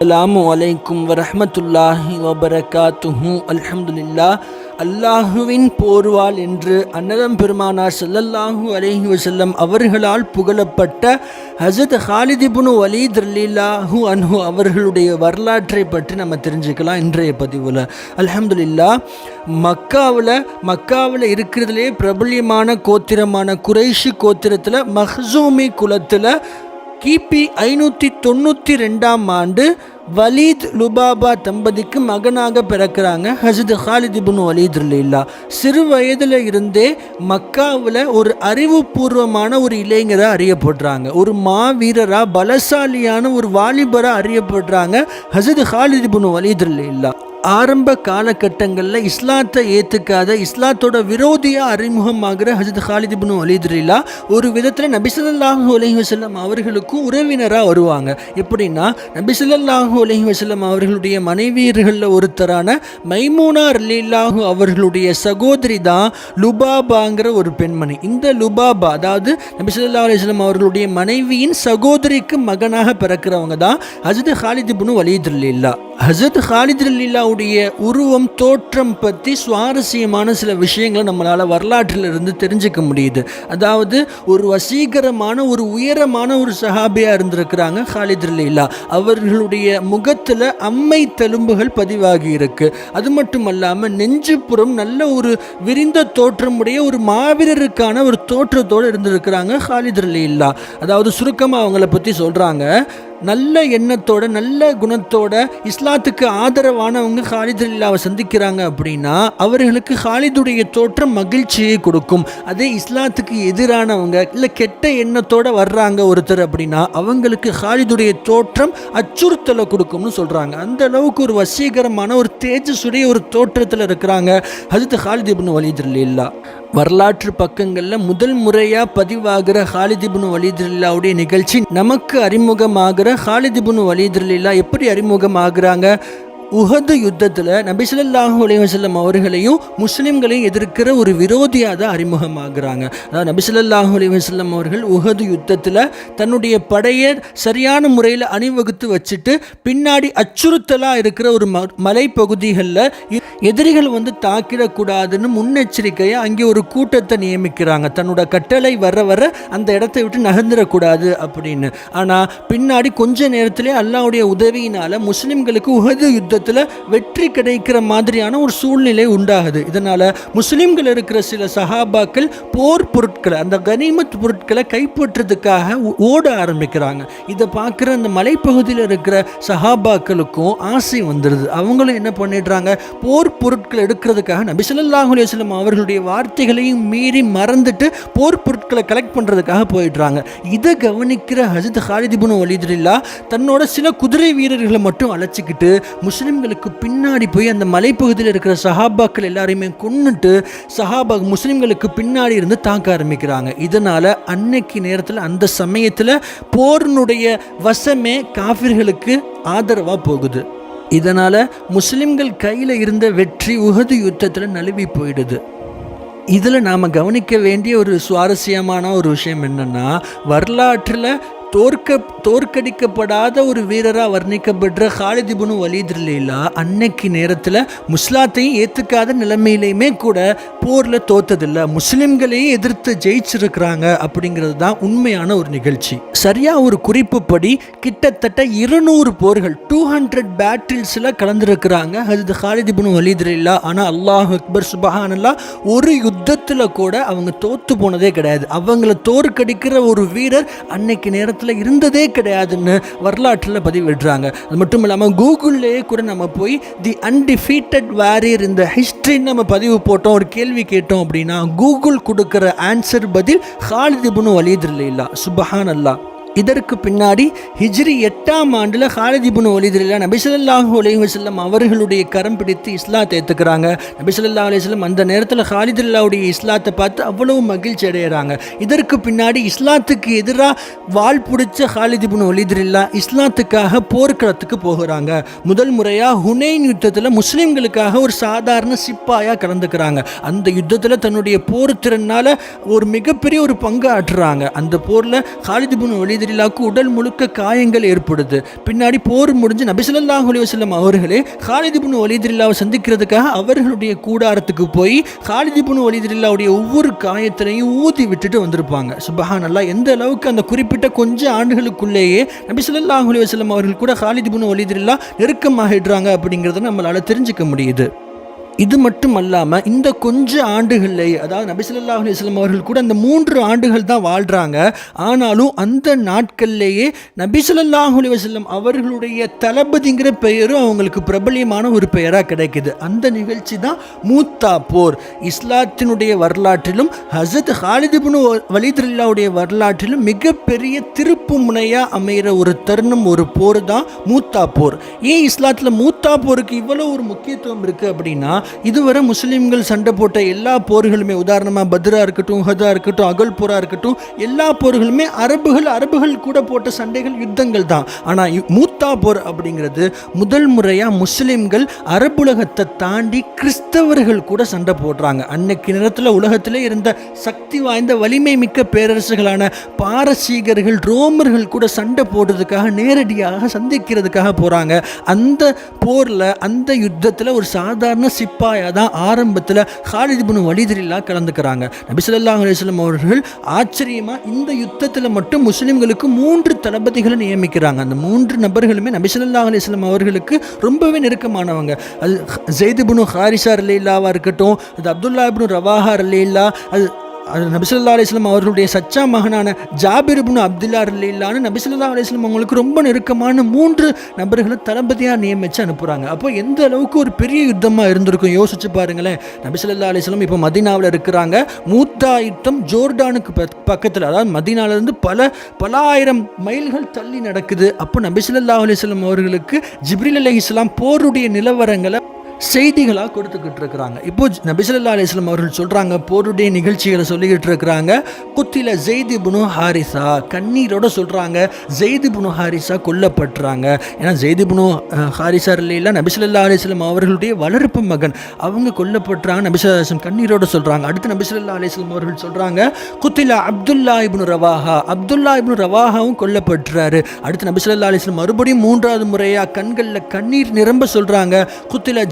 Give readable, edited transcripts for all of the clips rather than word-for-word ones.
அஸ்ஸலாமு அலைக்கும் வரஹ்மத்துல்லாஹி வபரகாத்துஹு. அல்ஹம்துலில்லாஹ். அல்லாஹுவின் போர்வாள் என்று அன்னலம் பெருமானார் ஸல்லல்லாஹு அலைஹி வஸல்லம் அவர்களால் புகழப்பட்ட ஹஸரத் ஹாலித் இப்னு வலீத் ரலியல்லாஹு அன்ஹு அவர்களுடைய வரலாற்றை பற்றி நம்ம தெரிஞ்சுக்கலாம் இன்றைய பதிவில். அல்ஹம்துலில்லாஹ். மக்காவில் இருக்கிறதுலே பிரபல்யமான கோத்திரமான குறைஷி கோத்திரத்தில் மஹ்சூமி குலத்தில் கிபி 592 வலீத் லுபாபா தம்பதிக்கு மகனாக பிறக்கிறாங்க ஹஸரத் ஹாலித் இப்னு வலீத் ரலியல்லாஹ். சிறு வயதில் இருந்தே மக்காவில் ஒரு அறிவுபூர்வமான ஒரு இளைஞராக அறியப்படுறாங்க, ஒரு மாவீரராக பலசாலியான ஒரு வாலிபராக அறியப்படுறாங்க ஹஸரத் ஹாலித் இப்னு வலீத் ரலியல்லாஹ். ஆரம்ப காலகட்டங்களில் இஸ்லாத்தை ஏற்றுக்காத இஸ்லாத்தோட விரோதியாக அறிமுகமாகிற ஹஸரத் ஹாலித் இப்னு வலீத் ரலியல்லாஹ் ஒரு விதத்தில் நபி ஸல்லல்லாஹு அலைஹி வஸல்லம் அவர்களுக்கும் உறவினராக வருவாங்க. எப்படின்னா, நபி ஸல்லல்லாஹு அலைஹி வஸல்லம் அவர்களுடைய மனைவியர்களில் ஒருத்தரான மைமூனா ரலியல்லாஹு அவர்களுடைய சகோதரி தான் லுபாபாங்கிற ஒரு பெண்மணி. இந்த லுபாபா, அதாவது நபி ஸல்லல்லாஹு அலைஹி வஸல்லம் அவர்களுடைய மனைவியின் சகோதரிக்கு மகனாக பிறக்கிறவங்க தான் ஹஸரத் ஹாலித் இப்னு வலீத் ரலியல்லாஹ். ஹஸரத் ஹாலித் ரலியல்லாஹுடைய உருவம், தோற்றம் பற்றி சுவாரஸ்யமான சில விஷயங்களை நம்மளால் வரலாற்றிலிருந்து தெரிஞ்சுக்க முடியுது. அதாவது ஒரு வசீகரமான ஒரு உயரமான ஒரு சஹாபியாக இருந்திருக்கிறாங்க ஹாலித் ரலியல்லாஹ். அவர்களுடைய முகத்தில் அம்மை தழும்புகள் பதிவாகி இருக்கு. அது மட்டும் அல்லாமல் நெஞ்சுப்புறம் நல்ல ஒரு விரிந்த தோற்றமுடைய ஒரு மாவீரருக்கான ஒரு தோற்றத்தோடு இருந்திருக்கிறாங்க ஹாலித் ரலியல்லாஹ். அதாவது சுருக்கமாக அவங்கள பற்றி சொல்கிறாங்க, நல்ல எண்ணத்தோட நல்ல குணத்தோட இஸ்லாத்துக்கு ஆதரவானவங்க ஹாலித் ரலியல்லாஹ்வை சந்திக்கிறாங்க அப்படின்னா அவர்களுக்கு ஹாலிதுடைய தோற்றம் மகிழ்ச்சியை கொடுக்கும். அதே இஸ்லாத்துக்கு எதிரானவங்க இல்லை கெட்ட எண்ணத்தோட வர்றாங்க ஒருத்தர் அப்படின்னா அவங்களுக்கு ஹாலிதுடைய தோற்றம் அச்சுறுத்தலை கொடுக்கும்னு சொல்கிறாங்க. அந்த அளவுக்கு ஒரு வசீகரமான ஒரு தேஜஸுடைய ஒரு தோற்றத்தில் இருக்கிறாங்க ஹஸரத் ஹாலித் இப்னு வலீத் ரலியல்லாஹ். வரலாற்று பக்கங்களில் முதல் முறையாக பதிவாகிற ஹாலித் இப்னு வலீத் ரலியல்லாஹுடைய நிகழ்ச்சி நமக்கு அறிமுகமாகிற ஹாலித் இப்னு வலீத் ரலியல்லாஹ் எப்படி அறிமுகமாகறாங்க? உஹது யுத்தத்தில் நபி ஸல்லல்லாஹு அலைஹி வஸல்லம் அவர்களையும் முஸ்லிம்களையும் எதிர்க்கிற ஒரு விரோதியாக தான் அறிமுகமாகறாங்க. அதாவது நபி ஸல்லல்லாஹு அலைஹி வஸல்லம் அவர்கள் உஹது யுத்தத்தில் தன்னுடைய படையை சரியான முறையில் அணிவகுத்து வச்சுட்டு பின்னாடி அச்சுறுத்தலாக இருக்கிற ஒரு மலைப்பகுதிகளில் எதிரிகள் தாக்கிடக்கூடாதுன்னு முன்னெச்சரிக்கையாக அங்கே ஒரு கூட்டத்தை நியமிக்கிறாங்க. தன்னோட கட்டளை வர அந்த இடத்தை விட்டு நகர்ந்துடக்கூடாது அப்படின்னு. ஆனால் பின்னாடி கொஞ்ச நேரத்திலே அல்லாஹ்வுடைய உதவியினால் முஸ்லிம்களுக்கு உஹது யுத்த வெற்றி கிடைக்கிற மாதிரியான ஒரு சூழ்நிலை உண்டாகுது. இதனால முஸ்லிம்கள் இருக்கிற சில சஹாபாக்கள் போர் பொருட்களை, அந்த கனிமத் பொருட்களை கைப்பற்றதுக்காக ஓட ஆரம்பிக்கிறாங்க. இதை பார்க்குற அந்த மலைப்பகுதியில் இருக்கிற சஹாபாக்களுக்கும் ஆசை வந்துடுது. அவங்களும் என்ன பண்ணிடுறாங்க, போர் பொருட்களை எடுக்கிறதுக்காக நபி ஸல்லல்லாஹு அலைஹி வஸல்லம் அவர்களுடைய வார்த்தைகளையும் மீறி மறந்துட்டு போர் பொருட்களை கலெக்ட் பண்ணுறதுக்காக போயிடுறாங்க. இதை கவனிக்கிற ஹஸரத் ஹாலித் இப்னு வலீத் ரலியல்லாஹ் தன்னோட சில குதிரை வீரர்களை மட்டும் அழைச்சிக்கிட்டு முஸ்லிம்களுக்கு பின்னாடி போய் அந்த மலைப்பகுதியில் இருக்கிற சஹாபாக்கள் எல்லாரையுமே கொன்னுட்டு முஸ்லிம்களுக்கு பின்னாடி இருந்து தாக்க ஆரம்பிக்கிறாங்க. இதனால அன்னைக்கு நேரத்தில் அந்த சமயத்தில் போரினுடைய வசமே காஃபிர்களுக்கு ஆதரவாக போகுது. இதனால முஸ்லிம்கள் கையில் இருந்த வெற்றி உஹது யுத்தத்தில் நழுவி போயிடுது. இதில் நாம் கவனிக்க வேண்டிய ஒரு சுவாரஸ்யமான ஒரு விஷயம் என்னன்னா, வரலாற்றில் தோற்கடிக்கப்படாத ஒரு வீரராக வர்ணிக்கப்படுற ஹாலித் இப்னு வலீத் ரலியல்லாஹ் அன்னைக்கு நேரத்தில் முஸ்லாத்தையும் ஏற்றுக்காத நிலைமையிலையுமே கூட போரில் தோத்ததில்லை, முஸ்லிம்களையே எதிர்த்து ஜெயிச்சிருக்கிறாங்க. அப்படிங்கிறது தான் உண்மையான ஒரு நிகழ்ச்சி. சரியாக ஒரு குறிப்புப்படி கிட்டத்தட்ட 200 போர்கள் 200 பேட்டில்ஸில் கலந்துருக்கிறாங்க ஹஸரத் ஹாலித் இப்னு வலீத் ரலியல்லாஹ். ஆனால் அல்லாஹ் அக்பர் சுப்ஹானல்லாஹ், ஒரு யுத்தத்தில் கூட அவங்க தோற்று போனதே கிடையாது. அவங்கள தோற்கடிக்கிற ஒரு வீரர் அன்னைக்கு நேரத்தில் இருந்ததே கிடையாதுன்னு வரலாற்றில் பதிவிடுறாங்க. அது மட்டும் இல்லாமல் கூகுள்லேயே கூட நம்ம போய் தி அன்டிஃபீட்டட் வாரியர் இந்த ஹிஸ்ட்ரின்னு நம்ம பதிவு போட்டோம், ஒரு கேள்வி கேட்டோம் அப்படின்னா கூகுள் கொடுக்குற ஆன்சர் பதில் ஹாலித் இப்னு வலீத் ரலியல்லாஹ். சுப்ஹானல்லாஹ். இதற்கு பின்னாடி ஹிஜ்ரி 8ஆம் ஆண்டில் ஹாலித் இப்னு வலீத் ரலியல்லாஹ் நபி ஸல்லல்லாஹு அலைஹி வஸல்லம் அவர்களுடைய கரம் பிடித்து இஸ்லாத்தை ஏற்றுக்கிறாங்க. நபி ஸல்லல்லாஹு அலைஹி வஸல்லம் அந்த நேரத்தில் ஹாலித் ரலியல்லாஹுடைய இஸ்லாத்தை பார்த்து அவ்வளவு மகிழ்ச்சி அடைகிறாங்க. இதற்கு பின்னாடி இஸ்லாத்துக்கு எதிராக வாள் பிடிச்ச ஹாலித் இப்னு வலீத் ரலியல்லாஹ் இஸ்லாத்துக்காக போர்க்களத்துக்கு போகிறாங்க. முதல் முறையாக ஹுனைன் யுத்தத்தில் முஸ்லிம்களுக்காக ஒரு சாதாரண சிப்பாயாக கலந்துக்கிறாங்க. அந்த யுத்தத்தில் தன்னுடைய போர் திறனால் ஒரு மிகப்பெரிய ஒரு பங்கு ஆற்றுறாங்க. அந்த போரில் ஹாலித் இப்னு வலீத் வலீதுல்லாவுக்கு உடல் முழுக்க காயங்கள் ஏற்படுது. பின்னாடி போர் முடிஞ்சு நபி ஸல்லல்லாஹு அலைஹி வஸல்லம் அவர்களே காலித் இப்னு வலீதுல்லாவை சந்திக்கிறதுக்காக அவர்களுடைய கூடாரத்துக்கு போய் காலித் இப்னு வலீதுல்லாவுடைய ஒவ்வொரு காயத்திலையும் ஊதி விட்டுட்டு வந்திருப்பாங்க. சுப்ஹானல்லாஹ், எந்த அளவுக்கு அந்த குறிப்பிட்ட கொஞ்சம் ஆண்டுகளுக்குள்ளேயே நபி ஸல்லல்லாஹு அலைஹி வஸல்லம் அவர்கள் கூட காலித் இப்னு வலீதுல்லாஹ் நெருக்கமாகிடுறாங்க அப்படிங்கிறத நம்மளால் தெரிஞ்சுக்க முடியுது. இது மட்டும் அல்லாமல் இந்த கொஞ்ச ஆண்டுகள்லேயே, அதாவது நபி ஸல்லல்லாஹு அலைஹி வஸல்லம் அவர்கள் கூட அந்த 3 ஆண்டுகள் தான் வாழ்கிறாங்க. ஆனாலும் அந்த நாட்கள்லேயே நபி ஸல்லல்லாஹு அலைஹி வஸல்லம் அவர்களுடைய தளபதிங்கிற பெயரும் அவங்களுக்கு பிரபலியமான ஒரு பெயராக கிடைக்குது. அந்த நிகழ்ச்சி தான் மூத்தா போர். இஸ்லாத்தினுடைய வரலாற்றிலும் ஹஸரத் காலித் இப்னு வலீதுல்லாவுடைய வரலாற்றிலும் மிகப்பெரிய திருப்பு முனையாக அமைகிற ஒரு தருணம், ஒரு போர் தான் மூத்தா போர். ஏன் இஸ்லாத்தில் மூத்தா போருக்கு இவ்வளோ ஒரு முக்கியத்துவம் இருக்குது அப்படின்னா, இதுவரை முஸ்லீம்கள் சண்டை போட்ட எல்லா போர்களுமே, உதாரணமாக பத்ரா இருக்கட்டும், உஹதா இருக்கட்டும், அகல் போரா இருக்கட்டும், எல்லா போர்களுமே அரபுகள் கூட போட்ட சண்டைகள், யுத்தங்கள் தான். ஆனால் மூத்தா போர் அப்படிங்கிறது முதல் முறையாக முஸ்லீம்கள் அரபுலகத்தை தாண்டி கிறிஸ்தவர்கள் கூட சண்டை போடுறாங்க. அன்னைக்கு நேரத்தில் உலகத்திலே இருந்த சக்தி வாய்ந்த வலிமை மிக்க பேரரசுகளான பாரசீகர்கள், ரோமர்கள் கூட சண்டை போடுறதுக்காக, நேரடியாக சந்திக்கிறதுக்காக போகிறாங்க. அந்த போரில், அந்த யுத்தத்தில் ஒரு சாதாரண சிப்பாயாக தான் ஆரம்பத்தில் காலித் இப்னு வலீதுல்லாஹ் கலந்துக்கிறாங்க. நபி ஸல்லல்லாஹு அலைஹி வஸல்லம் அவர்கள் ஆச்சரியமாக இந்த யுத்தத்தில் மட்டும் முஸ்லீம்களுக்கு 3 தளபதிகளை நியமிக்கிறாங்க. அந்த 3 நபர்களுமே நபி ஸல்லல்லாஹு அலைஹி வஸல்லம் அவர்களுக்கு ரொம்பவே நெருக்கமானவங்க. அது ஸைத் இப்னு ஹாரிஸா ரலியல்லாஹு இருக்கட்டும், அது அப்துல்லா இப்னு ரவாஹா ரலியல்லாஹ், அது நபி ஸல்லல்லாஹு அலைஹி வஸல்லம் அவர்களுடைய சச்சா மகனான ஜாபிர் இப்னு அப்துல்லா ரலியல்லாஹு நபி ஸல்லல்லாஹு அலைஹி வஸல்லம் அவங்களுக்கு ரொம்ப நெருக்கமான 3 நபர்களை தளபதியாக நியமித்து அனுப்புகிறாங்க. அப்போ எந்த அளவுக்கு ஒரு பெரிய யுத்தமாக இருந்திருக்கும் யோசிச்சு பாருங்களேன். நபி ஸல்லல்லாஹு அலைஹி வஸல்லம் இப்போ மதீனாவில் இருக்கிறாங்க. மூத்தா யுத்தம் ஜோர்டானுக்கு பக்கத்தில், அதாவது மதீனாவிலிருந்து பல ஆயிரம் மைல்கள் தள்ளி நடக்குது. அப்போ நபி ஸல்லல்லாஹு அலைஹி வஸல்லம் அவர்களுக்கு ஜிப்ரீல் அலைஹிஸ்ஸலாம் போருடைய நிலவரங்களை செய்திகளாக கொடுத்துக்கிட்டு இருக்கிறாங்க. இப்போ நபி ஸல்லல்லாஹு அலைஹி வஸல்லம் அவர்கள் சொல்கிறாங்க, போருடைய நிகழ்ச்சிகளை சொல்லிக்கிட்டு இருக்கிறாங்க. குத்தில ஸைத் இப்னு ஹாரிஸா, கண்ணீரோட சொல்கிறாங்க, ஸைத் இப்னு ஹாரிஸா கொல்லப்படுறாங்க. ஏன்னா ஸைத் இப்னு ஹாரிஸா ரலியல்லாஹு நபி ஸல்லல்லாஹு அலைஹி வஸல்லம் அவர்களுடைய வளர்ப்பு மகன், அவங்க கொல்லப்படுறாங்க. நபி ஸல்லல்லாஹு அலைஹி வஸல்லம் கண்ணீரோட சொல்கிறாங்க. அடுத்து நபி ஸல்லல்லாஹு அலைஹி வஸல்லம் அவர்கள் சொல்கிறாங்க, குத்தில அப்துல்லா இப்னு ரவாஹா, அப்துல்லா இப்னு ரவாஹாவும் கொல்லப்படுறாரு. அடுத்து நபி ஸல்லல்லாஹு அலைஹி வஸல்லம் மறுபடியும் 3வது முறையாக கண்களில் கண்ணீர் நிரம்ப சொல்கிறாங்க, குத்தில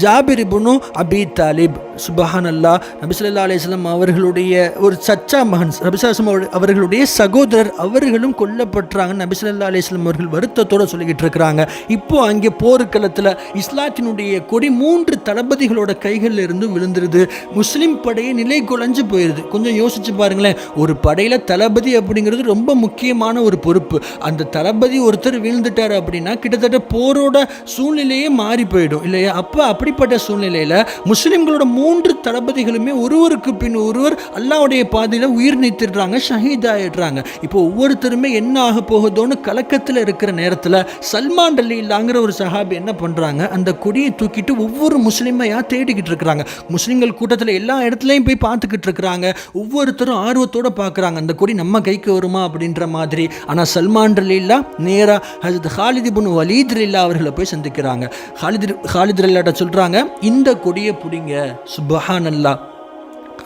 ஜாபிர் இப்னு அபி தாலிப். சுப்ஹானல்லாஹ், நபி ஸல்லல்லாஹு அலைஹி வஸல்லம் அவர்களுடைய ஒரு சச்சா மகன், நபி ஸல்லல்லாஹு அலைஹி வஸல்லம் அவர்களுடைய சகோதரர், அவர்களும் கொல்லப்படுறாங்க. நபி ஸல்லல்லாஹு அலைஹி வஸல்லம் அவர்கள் வருத்தத்தோடு சொல்லிக்கிட்டு இருக்கிறாங்க. இப்போ அங்கே போர்க்களத்தில் இஸ்லாத்தினுடைய கொடி 3 தளபதிகளோட கைகளில் இருந்து விழுந்துருது. முஸ்லீம் படையை நிலை குலைஞ்சு போயிடுது. கொஞ்சம் யோசிச்சு பாருங்களேன், ஒரு படையில் தளபதி அப்படிங்கிறது ரொம்ப முக்கியமான ஒரு பொறுப்பு. அந்த தளபதி ஒருத்தர் வீழ்ந்துட்டார் அப்படின்னா கிட்டத்தட்ட போரோட சூழ்நிலையே மாறி போயிடும் இல்லையா? அப்போ அப்படிப்பட்ட சூழ்நிலையில் முஸ்லீம்களோட 3 தளபதிகளுமே ஒருவருக்கு பின் ஒருவர் அல்லாஹ்வுடைய பாதையில் உயிர் நீத்திடுறாங்க, ஷஹீதாயிடுறாங்க. இப்போ ஒவ்வொருத்தருமே என்ன ஆக போகுதோன்னு கலக்கத்தில் இருக்கிற நேரத்தில் சல்மான் ரலியல்லாஹுங்கிற ஒரு சஹாபி என்ன பண்ணுறாங்க, அந்த கொடியை தூக்கிட்டு ஒவ்வொரு முஸ்லீமையாக தேடிக்கிட்டு இருக்கிறாங்க. முஸ்லீம்கள் கூட்டத்தில் எல்லா இடத்துலையும் போய் பார்த்துக்கிட்டு இருக்கிறாங்க. ஒவ்வொருத்தரும் ஆர்வத்தோடு பார்க்குறாங்க, அந்த கொடி நம்ம கைக்கு வருமா அப்படின்ற மாதிரி. ஆனால் சல்மான் ரலியல்லாஹு நேராக ஹஸரத் காலித் இப்னு வலீத் ரலியல்லாஹு அவர்களை போய் சந்திக்கிறாங்க. காலித் ரலியல்லாஹு சொல்கிறாங்க, இந்த கொடியை பிடிங்க. சுப்ஹானல்லாஹ்,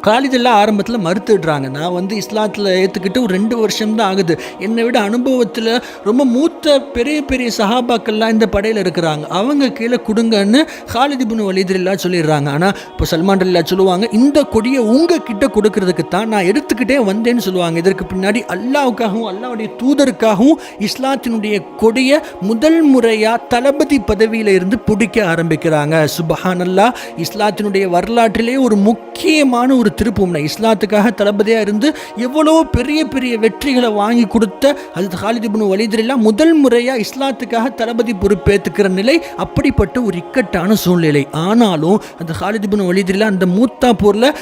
காலிதெல்லாம் ஆரம்பத்தில் மறுத்துடுறாங்க. நான் இஸ்லாத்தில் ஏற்றுக்கிட்டு ஒரு 2 வருஷம் தான் ஆகுது. என்னை விட அனுபவத்தில் ரொம்ப மூத்த பெரிய சஹாபாக்கள்லாம் இந்த படையில் இருக்கிறாங்க, அவங்க கீழே கொடுங்கன்னு காலித் இப்னு வலீத் ரலியல்லாஹு சொல்லிடுறாங்க. ஆனால் இப்போ சல்மான் ரலியல்லாஹு சொல்லுவாங்க, இந்த கொடியை உங்ககிட்ட கொடுக்கறதுக்கு தான் நான் எடுத்துக்கிட்டே வந்தேன்னு சொல்லுவாங்க. இதற்கு பின்னாடி அல்லாஹ்வுக்காகவும் அல்லாஹ்வுடைய தூதருக்காகவும் இஸ்லாத்தினுடைய கொடியை முதல் முறையாக தளபதி பதவியில் இருந்து பிடிக்க ஆரம்பிக்கிறாங்க. சுப்ஹானல்லாஹ், இஸ்லாத்தினுடைய வரலாற்றிலே ஒரு முக்கியமான ஒரு திருப்புமுனை. இஸ்லாத்துக்காக தளபதியாக இருந்து எவ்வளோ பெரிய வெற்றிகளை வாங்கி கொடுத்த ஹஸரத் காலித் இப்னு வலீத் ரலியல்லாஹு முதல் முறையாக இஸ்லாத்துக்காக தளபதி பொறுப்பேற்றுக்கிற நிலை, அப்படிப்பட்ட ஒரு இக்கட்டான சூழ்நிலை. ஆனாலும் அந்த காலித் இப்னு வலீத் ரலியல்லாஹு அந்த மூத்தா போரில்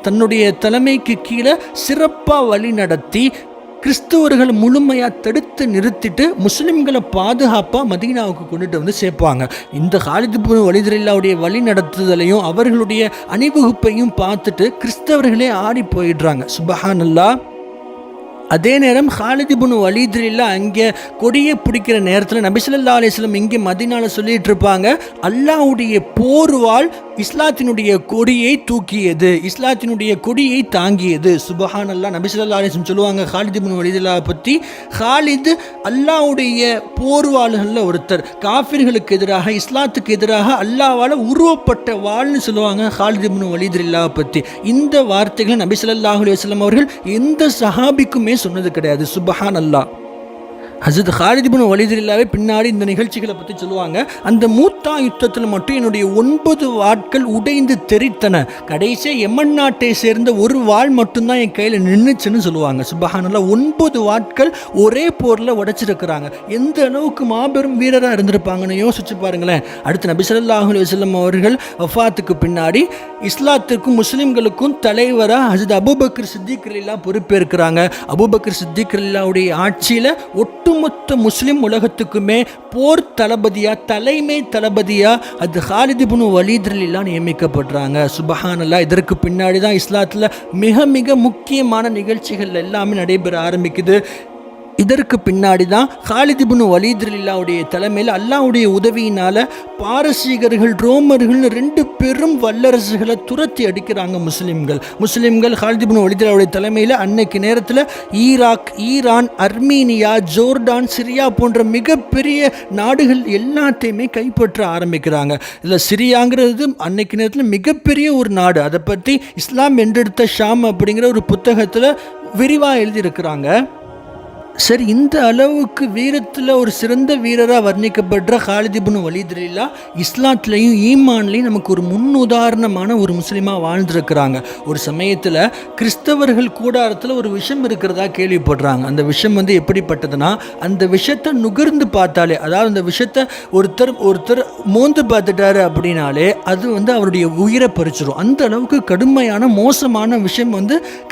தன்னுடைய தலைமைக்கு கீழே சிறப்பாக வழி நடத்தி கிறிஸ்தவர்கள் முழுமையாக தடுத்து நிறுத்திட்டு முஸ்லிம்களை பாதுகாப்பாக மதீனாவுக்கு கொண்டுட்டு சேர்ப்பாங்க. இந்த காலித் இப்னு வலீத் ரலியல்லாஹுடைய வழி நடத்துதலையும் அவர்களுடைய அணிவகுப்பையும் பார்த்துட்டு கிறிஸ்தவர்களே ஆடி போயிடுறாங்க. சுப்ஹானல்லாஹ். அதே நேரம் காலித் இப்னு வலீத் ரலியல்லாஹு அங்கே கொடியை பிடிக்கிற நேரத்தில் நபி ஸல்லல்லாஹு அலைஹி வஸல்லம் இங்கே மதீனாவில் சொல்லிட்டு இருப்பாங்க, அல்லாஹ்வுடைய போர்வாள் இஸ்லாத்தினுடைய கொடியை தூக்கியது, இஸ்லாத்தினுடைய கொடியை தாங்கியது. சுபஹானல்லாஹ். நபி ஸல்லல்லாஹு அலைஹி வஸல்லம் சொல்லுவாங்க காலித் இப்னு வலீதுல்லாஹ் பற்றி, காலித் அல்லாஹ்வுடைய போர்வாள்களில் ஒருத்தர். காஃபிர்களுக்கு எதிராக, இஸ்லாத்துக்கு எதிராக அல்லாஹ்வால் உருவப்பட்ட வாள்னு சொல்லுவாங்க காலித் இப்னு வலீதுல்லாஹ் பற்றி. இந்த வார்த்தைகளை நபி ஸல்லல்லாஹு அலைஹி வஸல்லம் அவர்கள் எந்த சஹாபிக்குமே சொன்னது கிடையாது. சுபஹானல்லாஹ். ஹஸரத் காலித் இப்னு வலீதுல்லாஹ்வே பின்னாடி இந்த நிகழ்ச்சிகளை பற்றி சொல்லுவாங்க. அந்த மூத்தா யுத்தத்தில் மட்டும் என்னுடைய 9 வாட்கள் உடைந்து தெரித்தன. கடைசியாக யமன் நாட்டை சேர்ந்த ஒரு வாள் மட்டும்தான் என் கையில் நின்றுச்சுன்னு சொல்லுவாங்க. சுபஹானல்லாஹ். 9 வாட்கள் ஒரே போரில் உடைச்சிருக்கிறாங்க. எந்த அளவுக்கு மாபெரும் வீரராக இருந்திருப்பாங்கன்னு யோசிச்சு பாருங்களேன். அடுத்து நபி ஸல்லல்லாஹு அலைஹி வஸல்லம் அவர்கள் வஃபாத்துக்கு பின்னாடி இஸ்லாத்திற்கும் முஸ்லிம்களுக்கும் தலைவராக ஹஸரத் அபூபக்கர் சித்திக் ரலியல்லாஹு பொறுப்பேற்கிறாங்க. அபூபக்கர் சித்திக் ரலியல்லாஹுடைய ஆட்சியில் ஒட்டுமொத்த முஸ்லிம் உலகத்துக்குமே போர் தளபதியா, தலைமை தளபதியா அது காலித் இப்னு வலீத் ரலியல்லாஹு நியமிக்கப்படுறாங்க. சுபஹானல்லாஹ். இதற்கு பின்னாடி தான் இஸ்லாத்தில் மிக மிக முக்கியமான நிகழ்ச்சிகள் எல்லாமே நடைபெற ஆரம்பிக்குது. இதற்கு பின்னாடி தான் காலித் இப்னு வலீத் ரலியல்லாஹுடைய தலைமையில் அல்லாஹ்வுடைய உதவியினால் பாரசீகர்கள், ரோமர்கள் 2 பெரும் வல்லரசுகளை துரத்தி அடிக்கிறாங்க முஸ்லிம்கள். காலித் இப்னு வலீத் ரலியல்லாஹுடைய தலைமையில் அன்னைக்கு நேரத்தில் Iraq, Iran, Armenia, Jordan, Syria போன்ற மிகப்பெரிய நாடுகள் எல்லாத்தையுமே கைப்பற்ற ஆரம்பிக்கிறாங்க. இதில் சிரியாங்கிறது அன்னைக்கு நேரத்தில் மிகப்பெரிய ஒரு நாடு. அதை பற்றி இஸ்லாம் என்றெடுத்த ஷாம் அப்படிங்கிற ஒரு புத்தகத்தில் விரிவாக எழுதியிருக்கிறாங்க. சரி, இந்த அளவுக்கு வீரத்தில் ஒரு சிறந்த வீரராக வர்ணிக்கப்படுற காலித் இப்னு வலீத் ரலியல்லாஹு இஸ்லாத்துலேயும் ஈமான்லேயும் நமக்கு ஒரு முன்னுதாரணமான ஒரு முஸ்லீமாக வாழ்ந்துருக்கிறாங்க. ஒரு சமயத்தில் கிறிஸ்தவர்கள் கூடாரத்தில் ஒரு விஷம் இருக்கிறதா கேள்விப்படுறாங்க. அந்த விஷம் எப்படிப்பட்டதுன்னா, அந்த விஷத்தை நுகர்ந்து பார்த்தாலே, அதாவது அந்த விஷத்தை ஒருத்தர் மோந்து பார்த்துட்டாரு அப்படின்னாலே அது அவருடைய உயிரை பறிச்சிடும். அந்த அளவுக்கு கடுமையான மோசமான விஷயம்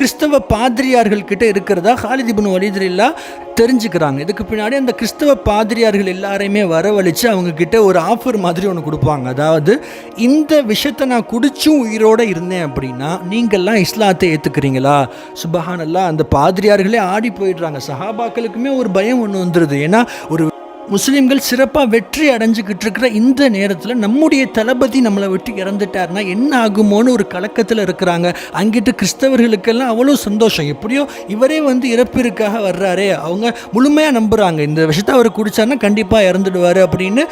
கிறிஸ்தவ பாதிரியார்கள் கிட்ட இருக்கிறதா காலித் இப்னு வலீத் ரலியல்லாஹு தெரிஞ்சுக்கிறாங்க. இதுக்கு பின்னாடி அந்த கிறிஸ்தவ பாதிரியார்கள் எல்லாரையுமே வரவழைச்சு அவங்க கிட்ட ஒரு ஆஃபர் மாதிரி ஒன்று கொடுப்பாங்க. அதாவது, இந்த விஷயத்தை நான் குடிச்சும் உயிரோடு இருந்தேன் அப்படின்னா நீங்கள்லாம் இஸ்லாத்தை ஏற்றுக்கிறீங்களா? சுபஹானல்லாஹ். அந்த பாதிரியார்களே ஆடி போயிடுறாங்க. சஹாபாக்களுக்குமே ஒரு பயம் ஒன்று வந்துடுது. ஏன்னா ஒரு முஸ்லீம்கள் சிறப்பாக வெற்றி அடைஞ்சிக்கிட்டு இருக்கிற இந்த நேரத்தில் நம்முடைய தளபதி நம்மளை விட்டு இறந்துட்டார்னா என்ன ஆகுமோன்னு ஒரு கலக்கத்தில் இருக்கிறாங்க. அங்கிட்டு கிறிஸ்தவர்களுக்கெல்லாம் அவ்வளோ சந்தோஷம். எப்படியோ இவரே இறப்பிற்காக வர்றாரே, அவங்க முழுமையாக நம்புகிறாங்க. இந்த விஷயத்தை அவர் குடித்தார்னா கண்டிப்பாக இறந்துடுவார் அப்படின்னு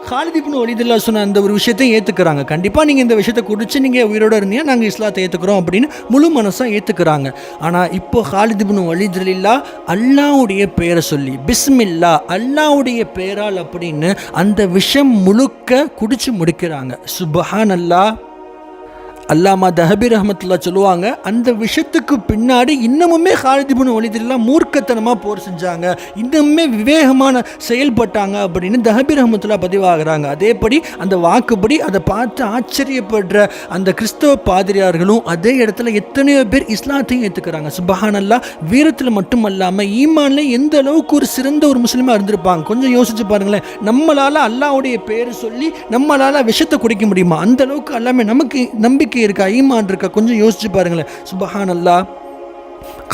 காலித் இப்னு வலீதுல்லாஹ் சொன்ன அந்த ஒரு விஷயத்தையும் ஏற்றுக்கிறாங்க. கண்டிப்பாக நீங்கள் இந்த விஷயத்தை குடிச்சு நீங்கள் உயிரோடு இருந்தீங்கன்னா நாங்கள் இஸ்லாத்தை ஏற்றுக்கிறோம் அப்படின்னு முழு மனசாக ஏற்றுக்கிறாங்க. ஆனால் இப்போ காலித் இப்னு வலீத் ரலியல்லாஹு அல்லாஹ்வுடைய பெயரை சொல்லி, பிஸ்மில்லா, அல்லாஹ்வுடைய பெயரால் அப்படின்னு அந்த விஷம் முழுக்க குடிச்சு முடிக்கிறாங்க. சுப்ஹானல்லாஹ். அல்லாமா தஹபி ரஹ்மத்துல்லாஹ் சொல்லுவாங்க, அந்த விஷயத்துக்கு பின்னாடி இன்னமுமே காலித் இப்னு வலீத் ரலியல்லாஹு மூர்க்கத்தனமாக போர் செஞ்சாங்க, இன்னுமே விவேகமான செயல்பட்டாங்க அப்படின்னு தஹபி ரஹ்மத்துல்லாஹ் பதிவாகிறாங்க. அதேபடி அந்த வாக்குப்படி அதை பார்த்து ஆச்சரியப்படுற அந்த கிறிஸ்தவ பாதிரியார்களும் அதே இடத்துல எத்தனையோ பேர் இஸ்லாத்தையும் ஏற்றுக்கிறாங்க. சுப்ஹானல்லாஹ். வீரத்தில் மட்டும் அல்லாமல் ஈமான்ல எந்த அளவுக்கு ஒரு சிறந்த ஒரு முஸ்லீமாக இருந்திருப்பாங்க. கொஞ்சம் யோசிச்சு பாருங்களேன். நம்மளால் அல்லாஹ்வுடைய பேர் சொல்லி நம்மளால் விஷத்தை குடிக்க முடியுமா? அந்த அளவுக்கு எல்லாமே நமக்கு நம்பிக்கை இருக்கா, ஈமான் இருக்கா? கொஞ்சம் யோசிச்சு பாருங்களேன். சுப்ஹானல்லாஹ்.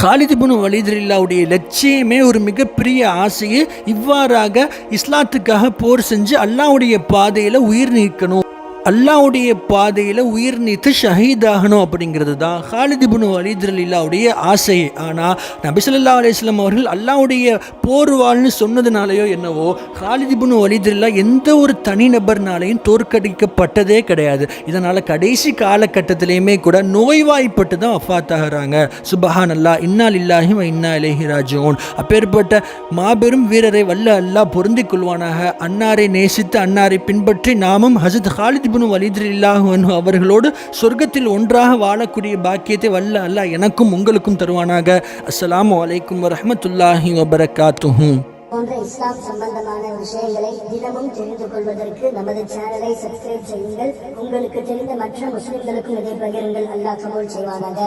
காலித் இப்னு வலீத் ரலியல்லாஹுடைய லட்சியமே ஒரு மிகப்பெரிய ஆசையை இவ்வாறாக இஸ்லாத்துக்காக போர் செஞ்சு அல்லாஹ்வுடைய பாதையில் உயிர் நீக்கணும், அல்லாஹ்வுடைய பாதையில் உயிர் நீத்து ஷஹீதாகணும் அப்படிங்கிறது தான் காலித் இப்னு வலீத் ரலியல்லாஹுடைய ஆசையே. ஆனால் நபி ஸல்லல்லாஹு அலைஹி வஸல்லம் அவர்கள் அல்லாஹ்வுடைய போர்வாள்னு சொன்னதுனாலையோ என்னவோ காலித் இப்னு வலீத் ரலியல்லாஹு எந்த ஒரு தனிநபர்னாலையும் தோற்கடிக்கப்பட்டதே கிடையாது. இதனால் கடைசி காலகட்டத்திலையுமே கூட நோய்வாய்ப்பட்டு தான் வஃபாத் ஆகிறாங்க. சுப்ஹானல்லாஹ். இன்னா லில்லாஹி வ இன்னா இலைஹி ராஜிஊன். அப்பேற்பட்ட மாபெரும் வீரரை வல்ல அல்லாஹ் பொருந்திக் கொள்வானாக. அன்னாரை நேசித்து அன்னாரை பின்பற்றி நாமும் ஹஸரத் காலித் இப்னு வலீத் ரலியல்லாஹு அன்ஹு அவர்களோடு சொர்க்கத்தில் ஒன்றாக வாழக்கூடிய பாக்கியத்தை வல்ல அல்லாஹ் எனக்கும் உங்களுக்கும் தருவானாக. அஸ்ஸலாமு அலைக்கும் வரஹ்மத்துல்லாஹி வபரகாத்துஹு. போன்ற இஸ்லாம் சம்பந்தமான விஷயங்களை தினமும் தெரிந்து கொள்வதற்கு நமது சேனலை சப்ஸ்கிரைப் செய்யுங்கள். உங்களுக்கு தெரிந்த மற்ற முஸ்லிம்களுக்கும் இதை பகிருங்கள். அல்லாஹ் கபூல் செய்வானாக.